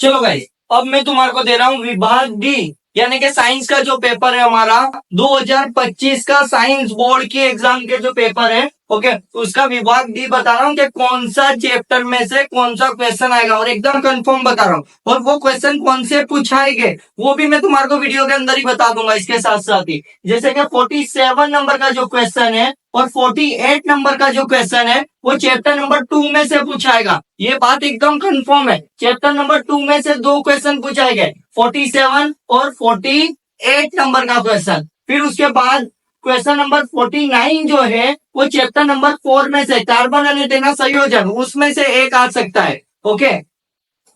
चलो गाइस, अब मैं तुम्हारे को दे रहा हूँ विभाग डी, यानी कि साइंस का जो पेपर है हमारा 2025 का साइंस बोर्ड की एग्जाम के जो पेपर है, ओके, उसका विभाग डी बता रहा हूँ कि कौन सा चैप्टर में से कौन सा क्वेश्चन आएगा, और एकदम कंफर्म बता रहा हूँ। और वो क्वेश्चन कौन से पूछाएंगे वो भी मैं तुम्हारे को वीडियो के अंदर ही बता दूंगा इसके साथ साथ ही। जैसे कि 47 नंबर का जो क्वेश्चन है और 48 नंबर का जो क्वेश्चन है वो चैप्टर नंबर 2 में से पूछाएगा। ये बात एकदम कंफर्म है। चैप्टर नंबर 2 में से 2 क्वेश्चन पूछाएंगे, 47 और 48 नंबर का क्वेश्चन। फिर उसके बाद क्वेश्चन नंबर 49 जो है वो चैप्टर नंबर 4 में से कार्बन अनेटेना संयोजन, उसमें से एक आ सकता है। ओके,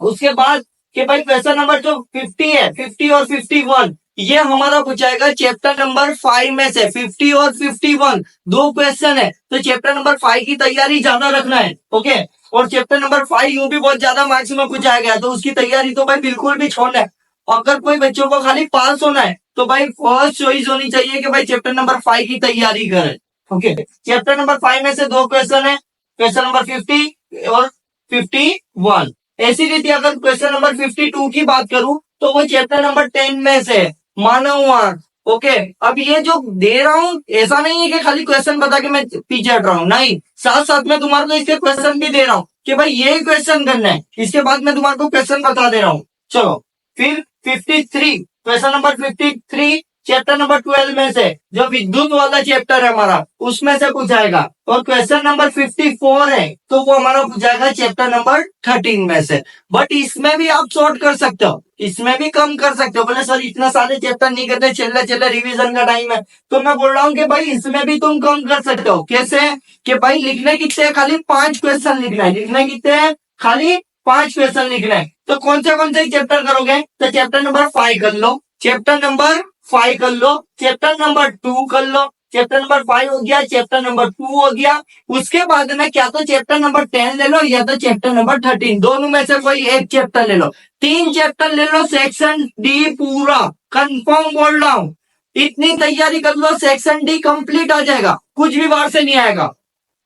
उसके बाद कि भाई क्वेश्चन नंबर जो 50 है, 50 और 51, ये हमारा पूछाएगा चैप्टर नंबर 5 में से। 50 और 51 दो क्वेश्चन है, तो चैप्टर नंबर 5 की तैयारी ज्यादा रखना है। ओके, और चैप्टर नंबर 5 यूं भी बहुत ज्यादा मार्क्स में पूछाया गया, तो उसकी तैयारी तो भाई बिल्कुल भी छोड़ना है। अगर कोई बच्चों को खाली पास होना है तो भाई फर्स्ट चॉइस होनी चाहिए कि भाई चैप्टर नंबर 5 की तैयारी करें। ओके, चैप्टर नंबर 5 में से दो क्वेश्चन है, क्वेश्चन नंबर 50 और 51। ऐसी रीति अगर क्वेश्चन नंबर 52 की बात करूं तो वो चैप्टर नंबर 10 में से मानववाद। ओके, अब ये जो दे रहा हूं ऐसा नहीं है कि खाली क्वेश्चन बता के मैं पीछे हट रहा हूँ, नहीं, साथ साथ में तुम्हारे को इसके क्वेश्चन भी दे रहा हूँ कि भाई ये क्वेश्चन करना है, इसके बाद मैं तुम्हारे को क्वेश्चन बता दे रहा हूँ। चलो, फिर 53, क्वेश्चन नंबर 53 चैप्टर नंबर 12 में से जो विद्युत वाला चैप्टर है हमारा, उसमें से पूछाएगा। और क्वेश्चन नंबर 54 है तो वो हमारा पूछाएगा चैप्टर नंबर 13 में से। बट इसमें भी आप शॉर्ट कर सकते हो, इसमें भी कम कर सकते हो। बोले सर इतना सारे चैप्टर नहीं करते, चल चले रिवीजन का टाइम है, तो मैं बोल रहा हूँ कि भाई इसमें भी तुम कम कर सकते हो। कैसे? कि भाई लिखने कितने हैं? खाली 5 क्वेश्चन लिखना है। लिखने कितने हैं? खाली 5 क्वेश्चन लिखना है। तो कौन से चैप्टर करोगे? तो चैप्टर नंबर 5 कर लो, चैप्टर नंबर 5 कर लो, चैप्टर नंबर 2 कर लो। चैप्टर नंबर 5 हो गया, चैप्टर नंबर 2 हो गया। उसके बाद में क्या तो चैप्टर नंबर 10 ले लो या तो चैप्टर नंबर 13, दोनों में से कोई एक चैप्टर ले लो। 3 चैप्टर ले लो, सेक्शन डी पूरा कंफर्म बोल रहा हूं। इतनी तैयारी कर लो, सेक्शन डी कंप्लीट आ जाएगा, कुछ भी बाहर से नहीं आएगा।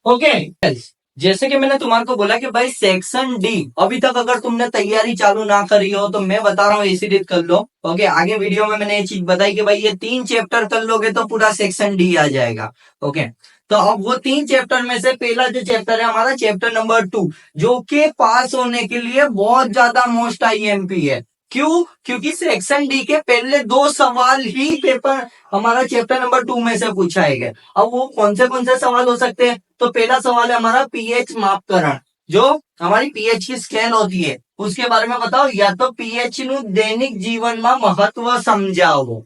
ओके, जैसे कि मैंने तुम्हारे को बोला कि भाई सेक्शन डी अभी तक अगर तुमने तैयारी चालू ना करी हो तो मैं बता रहा हूँ इसी रीत कर लो। ओके, आगे वीडियो में मैंने ये चीज बताई कि भाई ये 3 चैप्टर कर लोगे तो पूरा सेक्शन डी आ जाएगा। ओके, तो अब वो 3 चैप्टर में से पहला जो चैप्टर है हमारा चैप्टर नंबर 2, जो कि पास होने के लिए बहुत ज्यादा मोस्ट आईएमपी है। क्यों? क्योंकि सेक्शन डी के पहले 2 सवाल ही पेपर हमारा चैप्टर नंबर 2 में से पूछाएगा। अब वो कौन से सवाल हो सकते हैं? तो पहला सवाल है हमारा पीएच मापकरण, जो हमारी पीएच की स्केल होती है उसके बारे में बताओ। या तो पीएच नु दैनिक जीवन में महत्व समझाओ,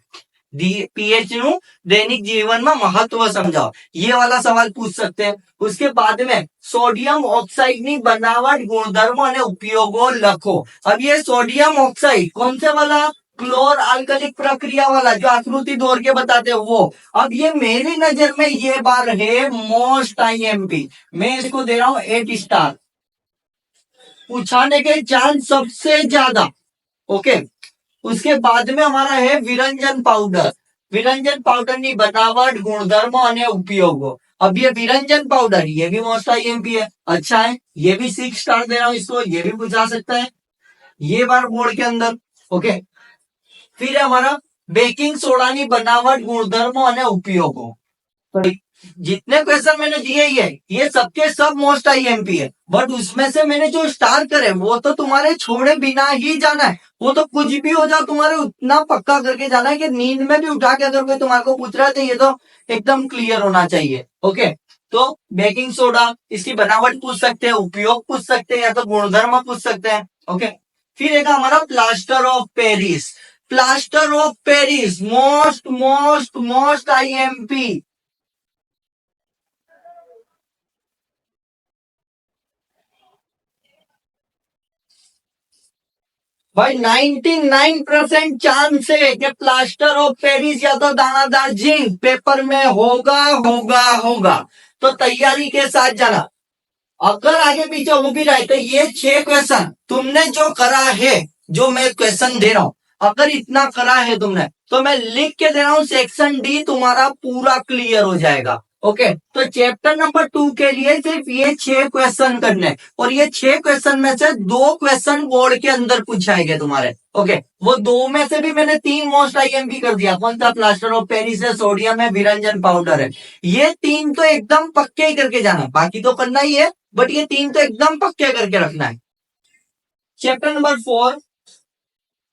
पीएच नु दैनिक जीवन में महत्व समझाओ, ये वाला सवाल पूछ सकते हैं। उसके बाद में सोडियम ऑक्साइड ની બનાવટ ગુણધર્મો અને ઉપયોગો લખો। अब ये सोडियम ऑक्साइड कौन से वाला? क्लोर अल्कलिक प्रक्रिया वाला, जो आकृति दौड़ के बताते हैं वो। अब ये मेरी नजर में ये बार है मोस्ट आईएमपी, मैं इसको दे रहा हूं 8 स्टार, पूछाने के चांस सबसे ज्यादा। ओके, उसके बाद में हमारा है विरंजन पाउडर, विरंजन पाउडर ની બનાવટ गुणधर्म અને उपयोग। अब ये विरंजन पाउडर ये भी मोस्ट आईएमपी है, अच्छा है, ये भी 6 स्टार दे रहा हूं इसको, ये भी पूछा सकता है ये बार बोर्ड के अंदर। ओके, फिर है हमारा बेकिंग सोडा ની બનાવટ गुणधर्म અને उपयोग। जितने क्वेश्चन मैंने दिए ही है ये सबके सब मोस्ट आईएमपी है, बट उसमें से मैंने जो स्टार करे वो तो तुम्हारे छोड़े बिना ही जाना है। वो तो कुछ भी हो जाए तुम्हारे उतना पक्का करके जाना है कि नींद में भी उठा के अगर कोई तुम्हारे को पूछ रहा है तो ये तो एकदम क्लियर होना चाहिए। ओके, तो बेकिंग सोडा इसकी बनावट पूछ सकते हैं, उपयोग पूछ सकते हैं, या तो गुणधर्म पूछ सकते हैं। ओके, फिर एक हमारा plaster of Paris, plaster of Paris most most most IMP. भाई 99% चांस है कि प्लास्टर ऑफ पेरिस या तो दानादार जिंक पेपर में होगा होगा होगा, तो तैयारी के साथ जाना। अगर आगे पीछे हो भी रहे तो ये 6 क्वेश्चन तुमने जो करा है, जो मैं क्वेश्चन दे रहा हूं, अगर इतना करा है तुमने तो मैं लिख के दे रहा हूं सेक्शन डी तुम्हारा पूरा क्लियर हो जाएगा। ओके, तो चैप्टर नंबर 2 के लिए सिर्फ ये 6 क्वेश्चन करने हैं, और ये 6 क्वेश्चन में से 2 क्वेश्चन बोर्ड के अंदर पूछाएंगे तुम्हारे। ओके, वो 2 में से भी मैंने 3 मोस्ट आईएमपी कर दिया। कौन सा? प्लास्टर ऑफ पेरिस है, सोडियम है, विरंजन पाउडर है। ये 3 तो एकदम पक्के ही करके जाना है, बाकी तो करना ही है, बट ये 3 तो एकदम पक्के करके रखना है। चैप्टर नंबर 4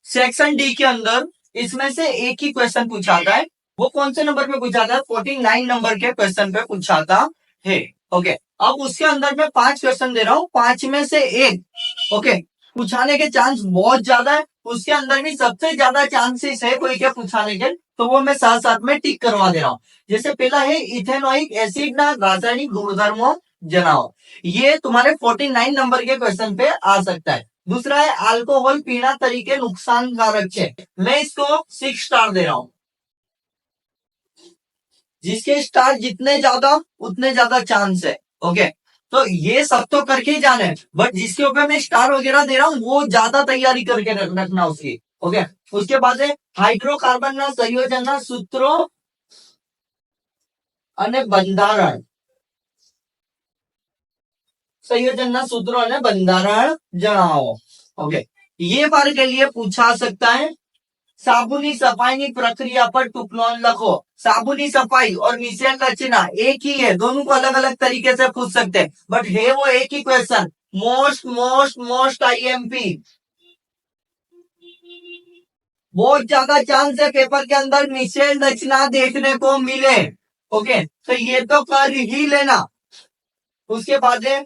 सेक्शन डी के अंदर इसमें से एक ही क्वेश्चन पूछाता है। वो कौन से नंबर पे पूछाता है? 49 नंबर के क्वेश्चन पे पूछाता है। ओके, अब उसके अंदर मैं 5 क्वेश्चन दे रहा हूँ, 5 में से एक ओके पूछाने के चांस बहुत ज्यादा है। उसके अंदर भी सबसे ज्यादा चांसेस है कोई क्या पूछाने के, तो वो मैं साथ साथ में टिक करवा दे रहा हूँ। जैसे पहला है इथेनोइक एसिड ना रासायनिक गुणधर्मों जनाओ, ये तुम्हारे 49 नंबर के क्वेश्चन पे आ सकता है। दूसरा है अल्कोहल पीना तरीके नुकसानकारक है, मैं इसको 6 स्टार दे रहा हूं। जिसके स्टार जितने ज्यादा उतने ज्यादा चांस है। ओके, तो ये सब तो करके ही जाना है, बट जिसके ऊपर मैं स्टार वगैरह दे रहा हूँ वो ज्यादा तैयारी करके रखना उसकी। ओके, उसके बाद है हाइड्रोकार्बन ना संयोजन ना सूत्रों અને બંધારણ संयोजन सूत्रों અને બંધારણ જણાવો। ओके, ये बार के लिए पूछा सकता है। साबुनी सफाई की प्रक्रिया पर टुकलॉन लखो। साबुनी सफाई और मिशेल रचना एक ही है, दोनों को अलग अलग तरीके से पूछ सकते हैं, बट है वो एक ही question. Most most most IMP, बहुत ज्यादा चांस है पेपर के अंदर मिशेल रचना देखने को मिले। ओके, तो ये तो कर ही लेना। उसके बाद है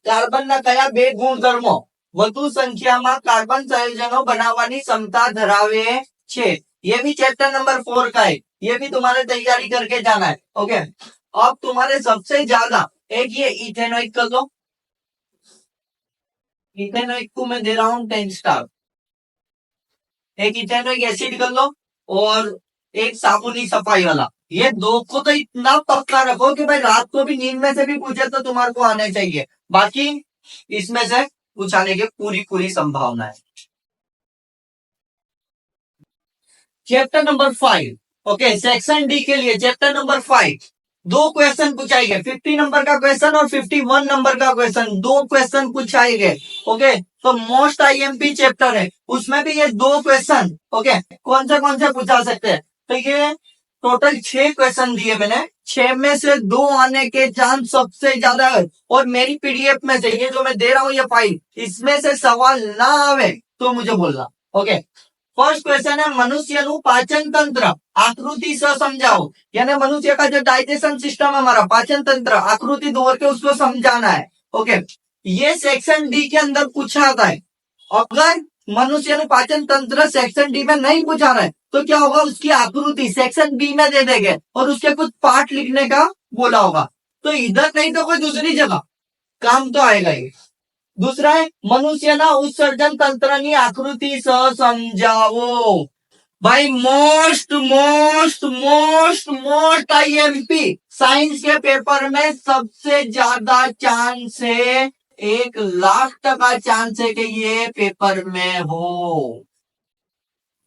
કાર્બનના કયા બે ગુણધર્મો વધુ સંખ્યામાં કાર્બન સંયોજનો બનાવવાની क्षमता ધરાવે છે? ये भी चैप्टर नंबर 4 का है, ये भी तुम्हारे तैयारी करके जाना है। ओके, अब तुम्हारे सबसे ज्यादा एक ये इथेनोइक कर लो। इथेनोइक को मैं दे रहा हूँ 10 स्टार। एक इथेनोइक एसिड कर लो, और एक साबुनी सफाई वाला। ये 2 को तो इतना पक्का रखो कि भाई रात को भी नींद में से भी पूछे तो तुम्हारे को आने चाहिए, बाकी इसमें से पूछाने की पूरी पूरी संभावना है। Chapter number 5 okay, section D के लिए चैप्टर नंबर 5 2 क्वेश्चन पूछाएंगे। 50 नंबर का क्वेश्चन और 51 नंबर का क्वेश्चन, 2 क्वेश्चन पूछाएंगे। ओके, तो मोस्ट आईएमपी चैप्टर है, उसमें भी ये 2 क्वेश्चन ओके कौन से पूछा सकते हैं। तो ये टोटल 6 क्वेश्चन दिए मैंने, 6 में से 2 आने के चांस सबसे ज्यादा है। और मेरी पीडीएफ में से ये जो मैं दे रहा हूँ ये फाइल, इसमें से सवाल ना आवे तो मुझे बोलना। ओके, फर्स्ट क्वेश्चन है मनुष्य નું પાચન તંત્ર आकृति से समझाओ, यानी मनुष्य का जो डाइजेशन सिस्टम है हमारा पाचन तंत्र, आकृति दो के उसको समझाना है। ओके, ये सेक्शन डी के अंदर पूछा आता है। अगर मनुष्य નું पाचन तंत्र सेक्शन डी में नहीं पूछा रहा है तो क्या होगा, उसकी आकृति सेक्शन बी में दे देंगे और उसके कुछ पार्ट लिखने का बोला होगा, तो इधर नहीं तो कोई दूसरी जगह काम तो आएगा ही। दूसरा है मनुष्यના उत्सर्जन तंत्रની आकृति सह समझाओ। भाई most most most most IMP science के पेपर में सबसे ज्यादा चांस है, 1,00,000% चांस है कि ये पेपर में हो।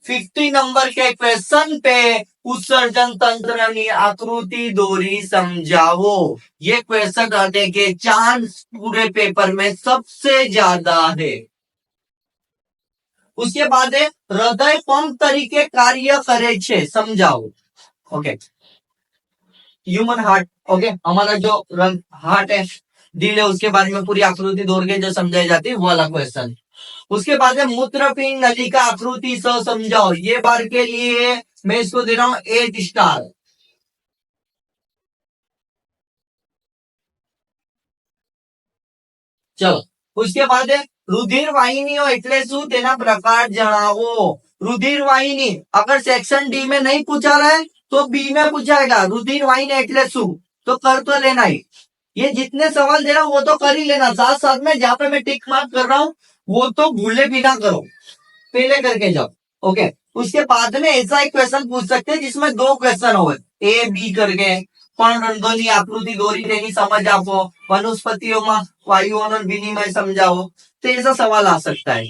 50 नंबर के क्वेश्चन पे उत्सर्जन तंत्र की आकृति दोरी समझाओ, ये क्वेश्चन आने के चांस पूरे पेपर में सबसे ज्यादा है। उसके बाद है हृदय पंप तरीके कार्य करे छे समझाओ। ओके, ह्यूमन हार्ट ओके हमारा जो हार्ट है, दिल है, उसके बारे में पूरी आकृति दौड़ के जो समझाई जाती है वो वाला क्वेश्चन। उसके बाद है मूत्रपिंड नलिका आकृति से समझाओ, ये बार के लिए मैं इसको दे रहा हूं 8 स्टार। चलो, उसके बाद है रुधिर वाहिनीओ એટલે શું તેના પ્રકાર જણાવો। रुधिर वाहिनी अगर सेक्शन डी में नहीं पूछा रहा है तो बी में पूछाएगा, रुधिर वाहिनी એટલે શું, तो कर तो लेना ही। ये जितने सवाल दे रहा हूं वो तो कर ही लेना, साथ साथ में जहां पे मैं टिक मार्क कर रहा हूं वो तो भूले भी ना करो, पहले करके जाओ। ओके, उसके बाद में ऐसा एक क्वेश्चन पूछ सकते हैं जिसमें 2 क्वेश्चन हो ए बी करके, પણ રંગોની આકૃતિ દોરી તેની समझ આપો, वनस्पतियों में वायुओं विनिमय समझाओ, तो ऐसा सवाल आ सकता है।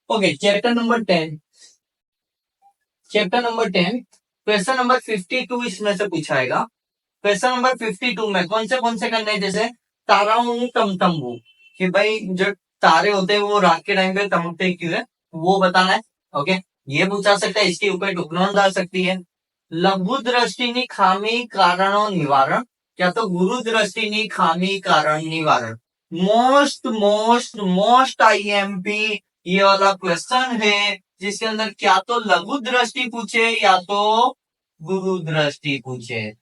Okay, chapter number 10 question number 52 इसमें से पूछाएगा। क्वेश्चन नंबर 52 में कौन से करने हैं, जैसे ताराओं तमतम्बू, कि भाई जो तारे होते हैं वो रात के टाइम पे चमकते क्यों है, वो बताना है। ओके, ये पूछा सकता है, इसके ऊपर टुकड़ों डाल सकती है। लघु दृष्टिनी खामी कारणों निवारण, या तो गुरु दृष्टिनी खामी कारण निवारण। मोस्ट मोस्ट मोस्ट आईएमपी ये वाला क्वेश्चन है, जिसके अंदर क्या तो लघु दृष्टि पूछे या तो गुरु दृष्टि पूछे।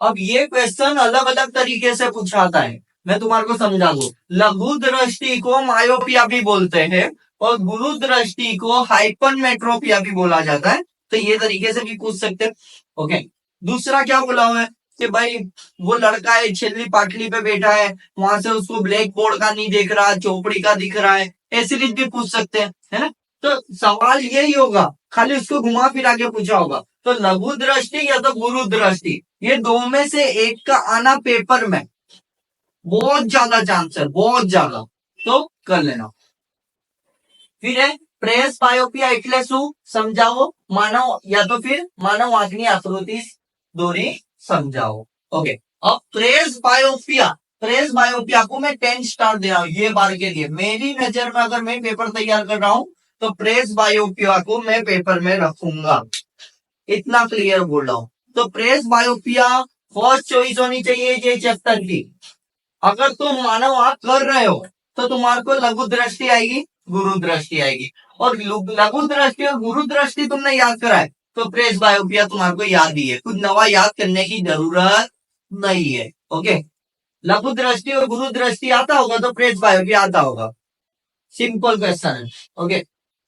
अब ये क्वेश्चन अलग अलग तरीके से पूछाता है, मैं तुम्हारे को समझा दूं। लघु दृष्टि को मायोपिया भी बोलते हैं और गुरु दृष्टि को हाइपरमेट्रोपिया भी बोला जाता है, तो ये तरीके से भी पूछ सकते हैं। ओके, दूसरा क्या बोला हुआ है कि भाई वो लड़का है छिल्ली पाटली पे बैठा है, वहां से उसको ब्लैक बोर्ड का नहीं दिख रहा, चौपड़ी का दिख रहा है, ऐसी रीत भी पूछ सकते हैं, है ना। तो सवाल यही होगा, खाली उसको घुमा फिरा के पूछा होगा। तो लघु दृष्टि या तो गुरु दृष्टि, ये दो में से एक का आना पेपर में बहुत ज्यादा चांस है, बहुत ज्यादा, तो कर लेना। फिर है प्रेस बायोपिया એટલે શું समझाओ, मानव या तो फिर मानव आंखनी आकृति दोरी समझाओ। ओके, अब प्रेस बायोपिया को मैं 10 स्टार दे रहा हूं ये बार के लिए। मेरी नजर में अगर मैं पेपर तैयार कर रहा हूं तो प्रेस बायोपिया को मैं पेपर में रखूंगा, इतना क्लियर बोल रहा हूं। तो प्रेस बायोपिया फर्स्ट चॉइस होनी चाहिए ये चैप्टर की। अगर तुम मानव आंख कर रहे हो तो तुम्हारे को लघु दृष्टि आएगी, गुरु दृष्टि आएगी, और लघु दृष्टि और गुरु दृष्टि तुमने याद करा है तो प्रेस बायोपिया तुम्हारे को याद ही है, कुछ नवा याद करने की जरूरत नहीं है। ओके, लघु दृष्टि और गुरु दृष्टि आता होगा तो प्रेस बायोपिया आता होगा, सिंपल क्वेश्चन है। ओके,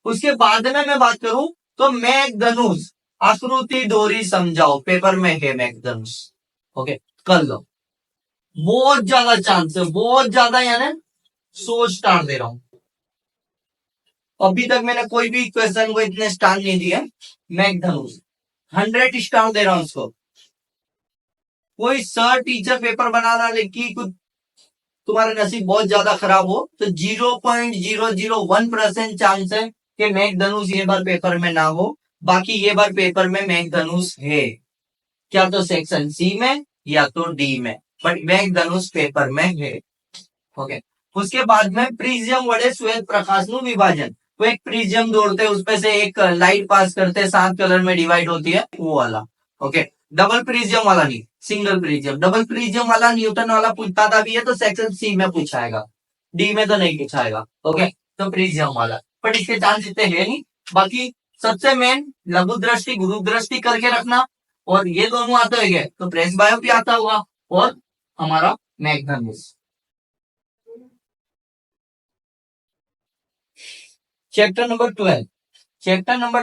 उसके बाद में मैं बात करूं तो मेघधनुष आकृति दोरी समझाओ, पेपर में है मेघधनुष। ओके, कर लो, बहुत ज्यादा चांस है, बहुत ज्यादा, यानी 100 स्टार दे रहा हूं। अभी तक मैंने कोई भी क्वेश्चन को इतने स्टार नहीं दिए। मेघधनुष 100 स्टार दे रहा हूं उसको। कोई सर टीचर पेपर बना रहा लेकिन कुछ तुम्हारा नसीब बहुत ज्यादा खराब हो तो 0.001% चांस है कि मेघधनुष ये बार पेपर में ना हो, बाकी ये बार पेपर में मेघधनुष है, क्या तो सेक्शन सी में या तो डी में, बट मेघधनुष पेपर में है। ओके, उसके बाद में प्रिज्म वड़े श्वेत प्रकाश नु विभाजन, वो एक प्रिज्म दौड़ते हैं उसपे से एक लाइट पास करते हैं, 7 कलर में डिवाइड होती है वो वाला। ओके, डबल प्रिज्म वाला नहीं, सिंगल प्रिज्म। डबल प्रिज्म वाला न्यूटन वाला पूछता था भी है तो सेक्शन सी में पूछाएगा, डी में तो नहीं पूछाएगा। ओके, तो प्रिज्म वाला, बट इसके चांस इतने है नहीं। बाकी सबसे मेन लघु दृष्टि गुरु दृष्टि करके रखना, और ये दोनों आते हुए तो प्रेस बायो भी आता हुआ और हमारा मैग्नेटिस। चैप्टर नंबर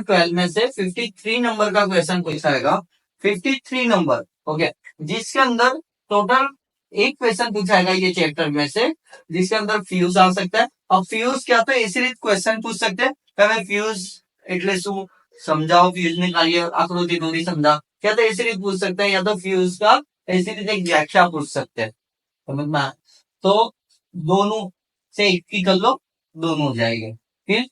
12 में से 53 नंबर का क्वेश्चन पूछाएगा, 53 नंबर। ओके, जिसके अंदर टोटल एक क्वेश्चन पूछाएगा ये चैप्टर में से, जिसके अंदर फ्यूज आ सकता है। अब फ्यूज क्या तो ऐसी रीत क्वेश्चन पूछ सकते हैं, पहले फ्यूज એટલે શું समझाओ, फ्यूज निकालिए, आकृति दूरी समझा, क्या तो ऐसी रीत पूछ सकते हैं, या तो फ्यूज का ऐसी रीत एक व्याख्या पूछ सकते हैं, समझ में। तो दोनों से एक ही कर लो, दोनों हो जाएंगे। फिर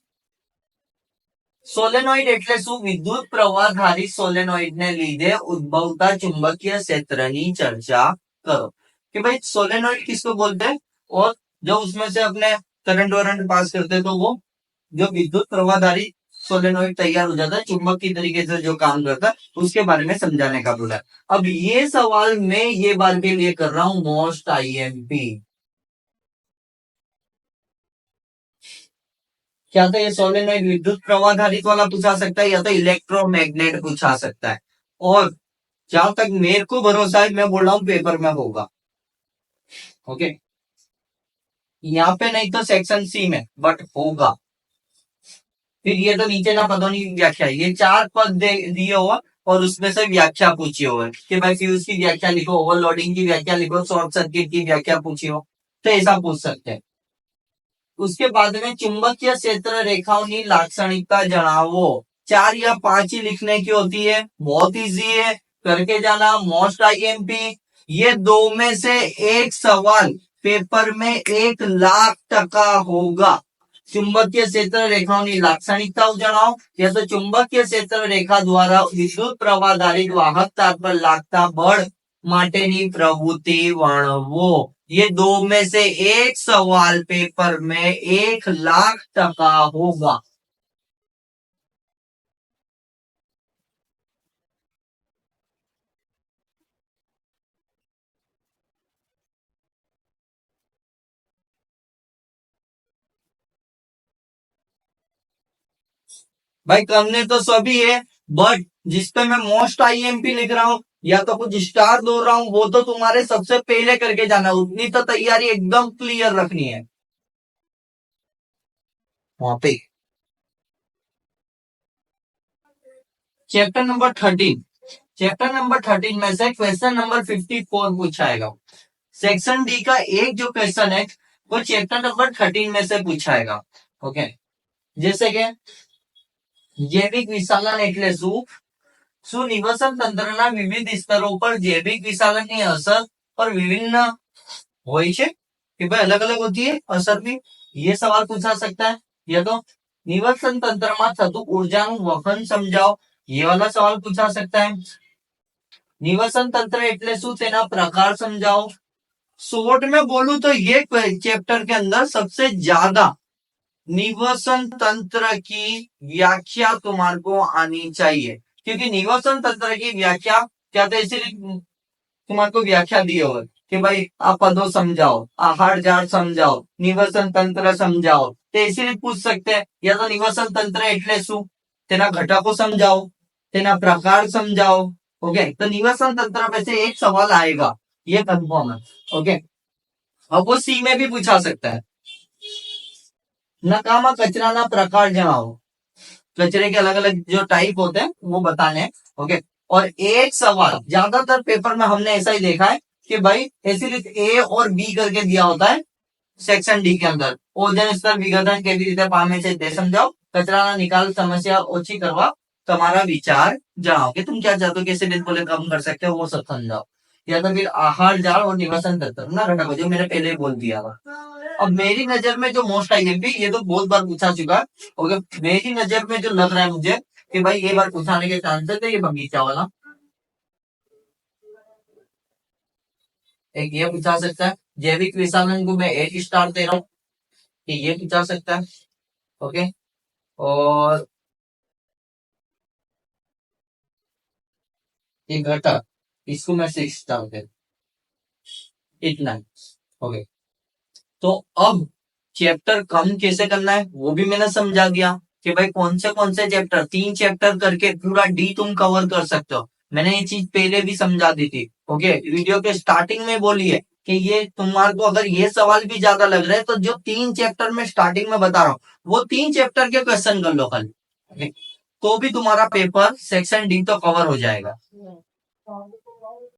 સોલેનોઇડ એટલે શું, વિદ્યુત પ્રવાહધારી સોલેનોઇડ ને લીધે ઉદ્ભવતા ચુંબकीय क्षेत्रની चर्चा करो। कि भाई सोलेनोइड किसको बोलते हैं, और जो उसमें से अपने करंट वरंट पास करते हैं तो वो जो विद्युत प्रवाहधारी सोलेनोइड तैयार हो जाता है, चुंबक की तरीके से जो काम करता है, उसके बारे में समझाने का बोला है। अब ये सवाल मैं ये बार के लिए कर रहा हूं मोस्ट आईएमपी। क्या तो ये सोलेनोइड विद्युत प्रवाहधारित वाला पूछा सकता है, या तो इलेक्ट्रोमैग्नेट पूछा सकता है, और जहां तक मेरे को भरोसा है मैं बोल रहा हूं पेपर में होगा। ओके, यहाँ पे नहीं तो सेक्शन सी में, बट होगा। फिर ये तो नीचे ना पदों की व्याख्या, ये 4 पद दिए हुआ और उसमें से व्याख्या पूछी हुआ है कि भाई फ्यूज की व्याख्या लिखो, ओवरलोडिंग की व्याख्या लिखो, शॉर्ट सर्किट की व्याख्या पूछी हो, तो ऐसा पूछ सकते हैं। उसके बाद में चुंबकीय क्षेत्र रेखाओं की लाक्षणिकता जनावो, 4 या 5 ही लिखने की होती है, बहुत इजी है, करके जाना। मोस्ट आईएमपी, ये दो में से एक सवाल पेपर में 1,00,000% होगा। ચુંબકીય ક્ષેત્ર રેખાઓની લાક્ષણિકતાઓ જણાવો, या तो ચુંબકીય ક્ષેત્ર રેખા દ્વારા વિદ્યુત પ્રવાહ ધારિત વાહકતા પર લાગતા બળ માટેની પ્રવૃત્તિ વર્ણવો। ये दो में से एक सवाल पेपर में 1,00,000% होगा। भाई करने तो सभी है, बट जिसपे मैं मोस्ट आईएमपी लिख रहा हूँ या तो कुछ स्टार दो रहा हूँ, वो तो तुम्हारे सबसे पहले करके जाना, उतनी तो तैयारी एकदम क्लियर रखनी है वहां पे। चैप्टर नंबर 13 में से क्वेश्चन नंबर 54 पूछाएगा। सेक्शन डी का एक जो क्वेश्चन है वो चैप्टर नंबर 13 में से पूछाएगा। ओके, जैसे कि जैविक विशालन એટલે શું નિવસન તંત્રના વિવિધ સ્તરો પર જૈવિક વિશાલનની અસર પર વિભિન્ન હોય છે कि भाई अलग अलग होती है असर भी, ये सवाल पूछा सकता है। या तो નિવસન તંત્રમાં થતું ઊર્જાનું વહન સમજાવો, ये वाला सवाल पूछा सकता है। નિવસન તંત્ર એટલે શું તેના પ્રકાર સમજાવો। शॉर्ट में बोलूं तो ये चैप्टर के अंदर सबसे ज्यादा निवसन तंत्र की व्याख्या तुम्हारे को आनी चाहिए, क्योंकि निवसन तंत्र की व्याख्या क्या तो इसीलिए तुम्हारे को व्याख्या दी हो कि भाई आप पदों समझाओ, आहार जाड़ समझाओ, निवसन तंत्र समझाओ, तो इसीलिए पूछ सकते हैं। या तो निवसन तंत्र એટલે શું તેના ઘટકો समझाओ, તેના પ્રકાર समझाओ। ओके, तो निवसन तंत्र में से एक सवाल आएगा, ये कंफर्म है। ओके, अब वो सी में भी पूछा सकता है। नकामा कचराना प्रकार जણાવો, कचरे के अलग अलग जो टाइप होते हैं वो बताने हैं। ओके, और एक सवाल ज्यादातर पेपर में हमने ऐसा ही देखा है कि भाई एसिड ए और बी करके दिया होता है सेक्शन डी के अंदर। ओजन स्तर विघटन કેવી રીતે પામે છે તે સમજાવો, કચરાના નિકાલ સમસ્યા ઓછી કરવા તમારા विचार जણાવો कि तुम क्या चाहते हो कि एसिड बोले कम कर सकते हो, वो सब समझाओ। या तो फिर आहार जाल और निवसन तंत्र ना घटक जो मैंने पहले ही बोल दिया था। अब मेरी नजर में जो मोस्ट आईएमपी, ये तो बहुत बार पूछा चुका है। ओके, मेरी नजर में जो लग रहा है मुझे कि भाई ये बार पूछाने के चांसेस है, ये बगीचा वाला एक ये पूछा सकता है। जैविक विशालन को मैं 8 स्टार दे रहा हूँ कि ये पूछा सकता है। ओके, और ये घटक इसको मैं 6 स्टार दे, इतना। ओके, तो अब चैप्टर कम कैसे करना है वो भी मैंने समझा दिया कि भाई कौन से चैप्टर, 3 चैप्टर करके पूरा डी तुम कवर कर सकते हो। मैंने ये चीज पहले भी समझा दी थी। ओके, वीडियो के स्टार्टिंग में बोली है कि ये तुम्हारे को अगर ये सवाल भी ज्यादा लग रहा है तो जो 3 चैप्टर में स्टार्टिंग में बता रहा हूँ वो 3 चैप्टर के क्वेश्चन कर लो कल, तो भी तुम्हारा पेपर सेक्शन डी तो कवर हो जाएगा।